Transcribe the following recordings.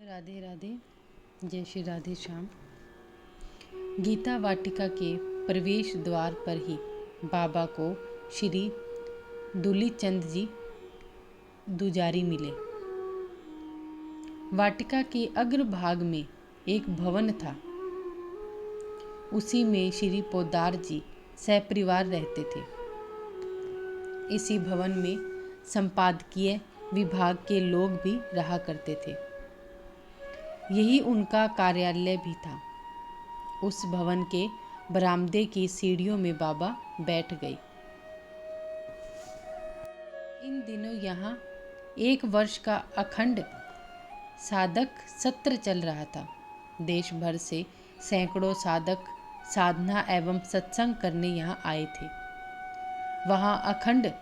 राधे राधे। जय श्री राधे श्याम। गीता वाटिका के प्रवेश द्वार पर ही बाबा को श्री दूलीचंद जी दुजारी मिले। वाटिका के अग्रभाग में एक भवन था। उसी में श्री पोद्दार जी सहपरिवार रहते थे। इसी भवन में संपादकीय विभाग के लोग भी रहा करते थे। यही उनका कार्यालय भी था। उस भवन के बरामदे की सीढ़ियों में बाबा बैठ गए। इन दिनों यहाँ 1 वर्ष का अखंड साधक सत्र चल रहा था। देश भर से सैकड़ों साधक साधना एवं सत्संग करने यहाँ आए थे। वहाँ अखंड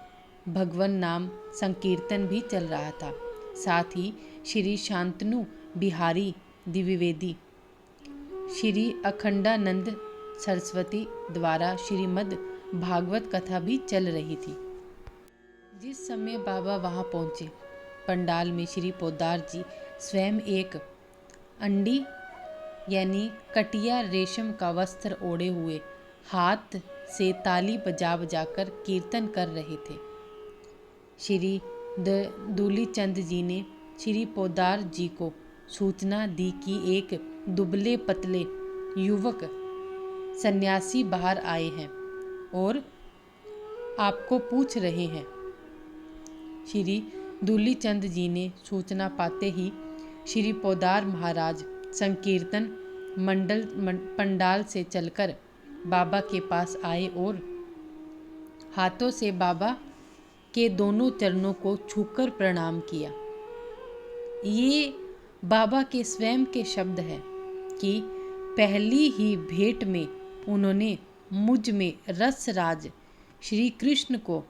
भगवन नाम संकीर्तन भी चल रहा था। साथ ही श्री शांतनु बिहारी द्विवेदी, श्री अखंडानंद सरस्वती द्वारा श्रीमद् भागवत कथा भी चल रही थी। जिस समय बाबा वहां पहुंचे, पंडाल में श्री पोद्दार जी स्वयं एक अंडी यानी कटिया रेशम का वस्त्र ओढ़े हुए हाथ से ताली बजा बजाकर कीर्तन कर रहे थे। श्री दूलीचंद जी ने श्री पोद्दार जी को सूचना दी कि एक दुबले पतले युवक सन्यासी बाहर आए हैं और आपको पूछ रहे हैं। श्री दूलीचंद जी ने सूचना पाते ही श्री पोद्दार महाराज संकीर्तन पंडाल से चलकर बाबा के पास आए और हाथों से बाबा के दोनों चरणों को छूकर प्रणाम किया। ये बाबा के स्वयं के शब्द हैं कि पहली ही भेंट में उन्होंने मुझ में रसराज श्री कृष्ण को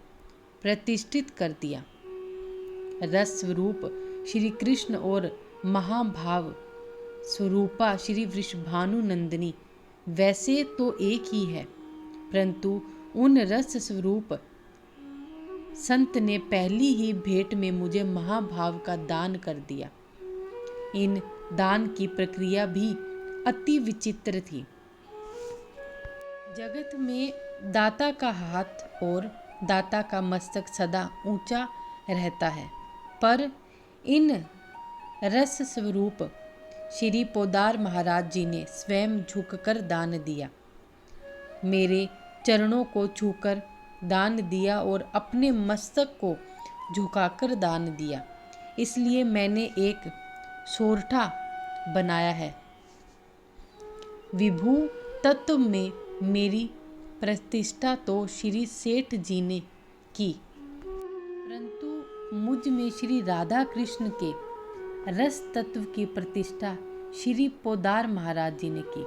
प्रतिष्ठित कर दिया। रस स्वरूप श्री कृष्ण और महाभाव स्वरूपा श्री वृषभानु नंदिनी वैसे तो एक ही है, परंतु उन रस स्वरूप संत ने पहली ही भेंट में मुझे महाभाव का दान कर दिया। इन दान की प्रक्रिया भी अति विचित्र थी। जगत में दाता का हाथ और दाता का मस्तक सदा ऊंचा रहता है, पर इन रस स्वरूप श्री पोद्दार महाराज जी ने स्वयं झुककर दान दिया। मेरे चरणों को छूकर दान दिया और अपने मस्तक को झुकाकर दान दिया। इसलिए मैंने एक सोरठा बनाया है। विभू तत्व में मेरी प्रतिष्ठा तो श्री सेठ जी ने की, परंतु मुझ में श्री राधा कृष्ण के रस तत्व की प्रतिष्ठा श्री पोद्दार महाराज जी ने की।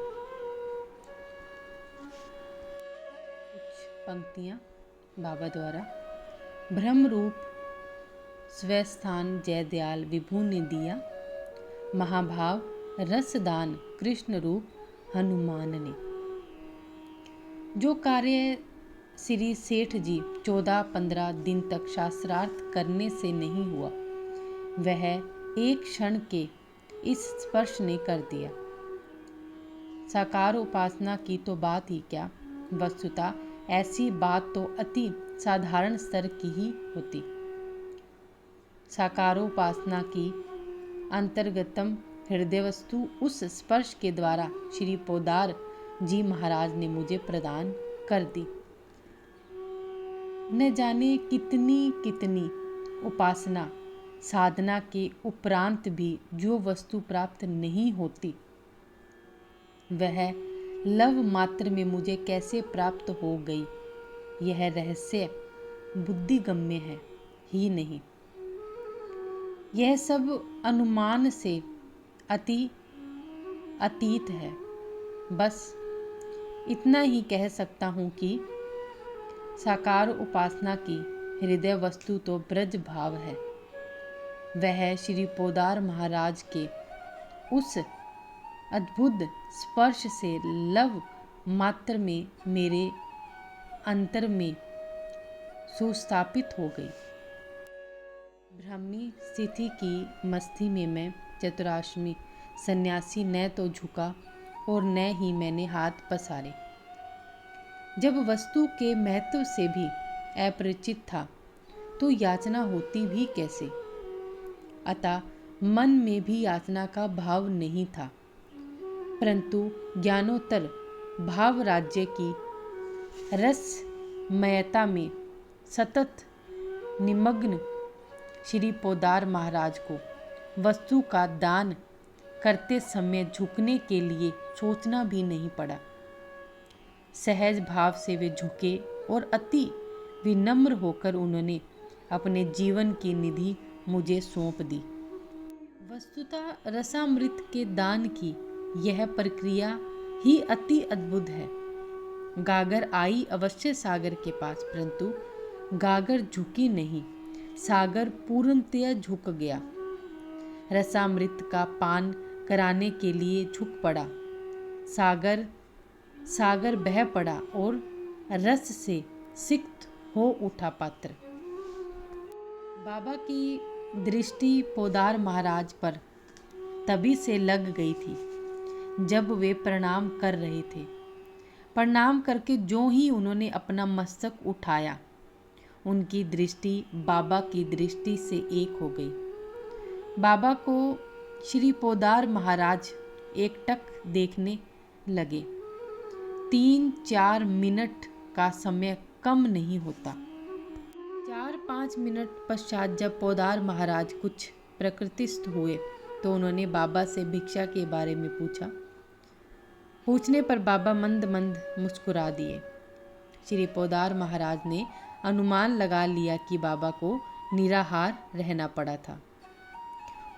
कुछ पंक्तियां बाबा द्वारा। ब्रह्म रूप स्वस्थान जय दयाल विभू ने दिया, महाभाव रसदान कृष्ण रूप हनुमान ने। जो कार्य श्री सेठ जी 14-15 दिन तक शास्त्रार्थ करने से नहीं हुआ, वह एक क्षण के इस स्पर्श ने कर दिया। साकार उपासना की तो बात ही क्या, वस्तुतः ऐसी बात तो अति साधारण स्तर की ही होती। साकारोपासना की अंतर्गतम हृदय वस्तु उस स्पर्श के द्वारा श्री पोद्दार जी महाराज ने मुझे प्रदान कर दी। न जाने कितनी कितनी उपासना साधना के उपरांत भी जो वस्तु प्राप्त नहीं होती, वह लव मात्र में मुझे कैसे प्राप्त हो गई, यह रहस्य बुद्धिगम्य है ही नहीं। यह सब अनुमान से अतीत है। बस इतना ही कह सकता हूँ कि साकार उपासना की हृदय वस्तु तो ब्रज भाव है। वह श्री पोद्दार महाराज के उस अद्भुत स्पर्श से लव मात्र में मेरे अंतर में सुस्थापित हो गई। ब्राह्मी स्थिति की मस्ती में मैं चतुराश्रमी सन्यासी न तो झुका और न ही मैंने हाथ पसारे। जब वस्तु के महत्व से भी अपरिचित था तो याचना होती भी कैसे। अतः मन में भी याचना का भाव नहीं था, परंतु ज्ञानोत्तर भाव राज्य की रसमयता में सतत निमग्न श्री पोदार महाराज को वस्तु का दान करते समय झुकने के लिए सोचना भी नहीं पड़ा। सहज भाव से वे झुके और अति विनम्र होकर उन्होंने अपने जीवन की निधि मुझे सौंप दी। वस्तुतः रसामृत के दान की यह प्रक्रिया ही अति अद्भुत है। गागर आई अवश्य सागर के पास, परंतु गागर झुकी नहीं, सागर पूर्णतया झुक गया। रसामृत का पान कराने के लिए झुक पड़ा। सागर बह पड़ा और रस से सिक्त हो उठा पात्र। बाबा की दृष्टि पोदार महाराज पर तभी से लग गई थी जब वे प्रणाम कर रहे थे। प्रणाम करके जो ही उन्होंने अपना मस्तक उठाया, उनकी दृष्टि बाबा की दृष्टि से एक हो गई। बाबा को श्री पोदार महाराज एकटक देखने लगे। 3-4 मिनट का समय कम नहीं होता। 4-5 मिनट पश्चात जब पोदार महाराज कुछ प्रकृतिस्थ हुए तो उन्होंने बाबा से भिक्षा के बारे में पूछा। पूछने पर बाबा मंद मंद मुस्कुरा दिए। श्री पोदार महाराज ने अनुमान लगा लिया कि बाबा को निराहार रहना पड़ा था।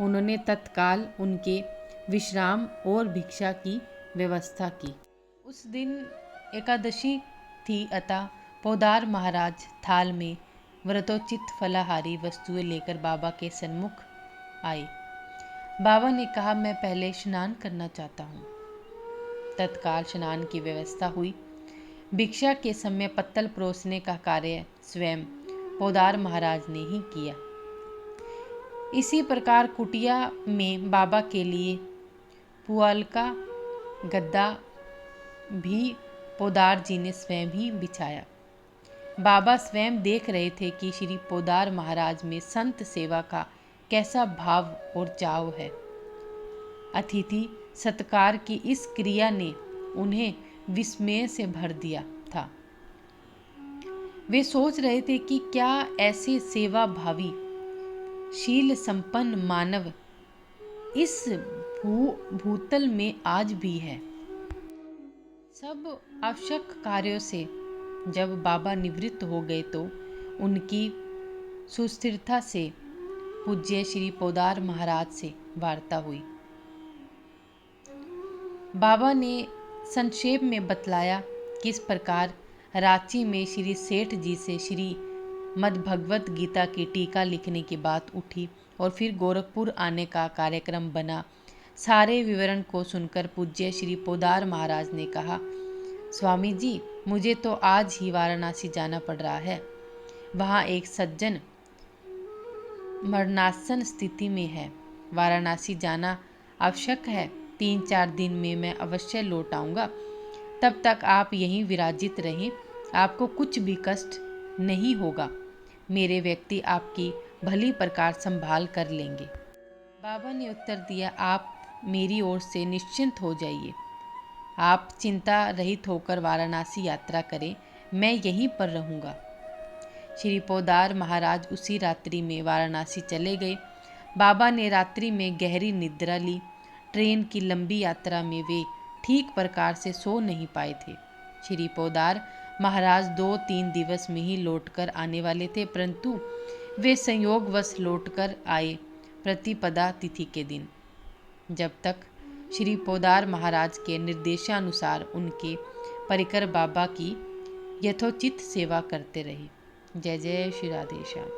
उन्होंने तत्काल उनके विश्राम और भिक्षा की व्यवस्था की। उस दिन एकादशी थी, अतः पोदार महाराज थाल में व्रतोचित फलाहारी वस्तुएं लेकर बाबा के सन्मुख आए। बाबा ने कहा, मैं पहले स्नान करना चाहता हूँ। तत्काल स्नान की व्यवस्था हुई। भिक्षा के समय पत्तल परोसने का कार्य स्वयं पोदार महाराज ने ही किया। इसी प्रकार कुटिया में बाबा के लिए पुआल का गद्दा भी पोदार जी ने स्वयं ही बिछाया। बाबा स्वयं देख रहे थे कि श्री पोदार महाराज में संत सेवा का कैसा भाव और चाव है। अतिथि सत्कार की इस क्रिया ने उन्हें विस्मय से भर दिया था। वे सोच रहे थे कि क्या ऐसे सेवा भावी शील संपन्न मानव इस भूतल में आज भी है। सब आवश्यक कार्यों से जब बाबा निवृत्त हो गए तो उनकी सुस्थिरता से पूज्य श्री पोदार महाराज से वार्ता हुई। बाबा ने संक्षेप में बतलाया किस प्रकार रांची में श्री सेठ जी से श्री मद्भगवत गीता की टीका लिखने की बात उठी और फिर गोरखपुर आने का कार्यक्रम बना। सारे विवरण को सुनकर पूज्य श्री पोदार महाराज ने कहा, स्वामी जी, मुझे तो आज ही वाराणसी जाना पड़ रहा है। वहाँ एक सज्जन मरणासन स्थिति में है। वाराणसी जाना आवश्यक है। 3-4 दिन में मैं अवश्य लौट आऊँगा। तब तक आप यहीं विराजित रहें, आपको कुछ भी कष्ट नहीं होगा। मेरे व्यक्ति आपकी भली प्रकार संभाल कर लेंगे। बाबा ने उत्तर दिया, आप मेरी ओर से निश्चिंत हो जाइए। आप चिंता रहित होकर वाराणसी यात्रा करें, मैं यहीं पर रहूँगा। श्री पोदार महाराज उसी रात्रि में वाराणसी चले गए। बाबा ने रात्रि में गहरी निद्रा ली। ट्रेन की लंबी यात्रा में वे ठीक प्रकार से सो नहीं पाए थे। श्री पोदार महाराज 2-3 दिवस में ही लौटकर आने वाले थे, परंतु वे संयोगवश लौटकर आए प्रतिपदा तिथि के दिन। जब तक श्री पोदार महाराज के निर्देशानुसार उनके परिकर बाबा की यथोचित सेवा करते रहे। जय जय श्री राधेश्याम।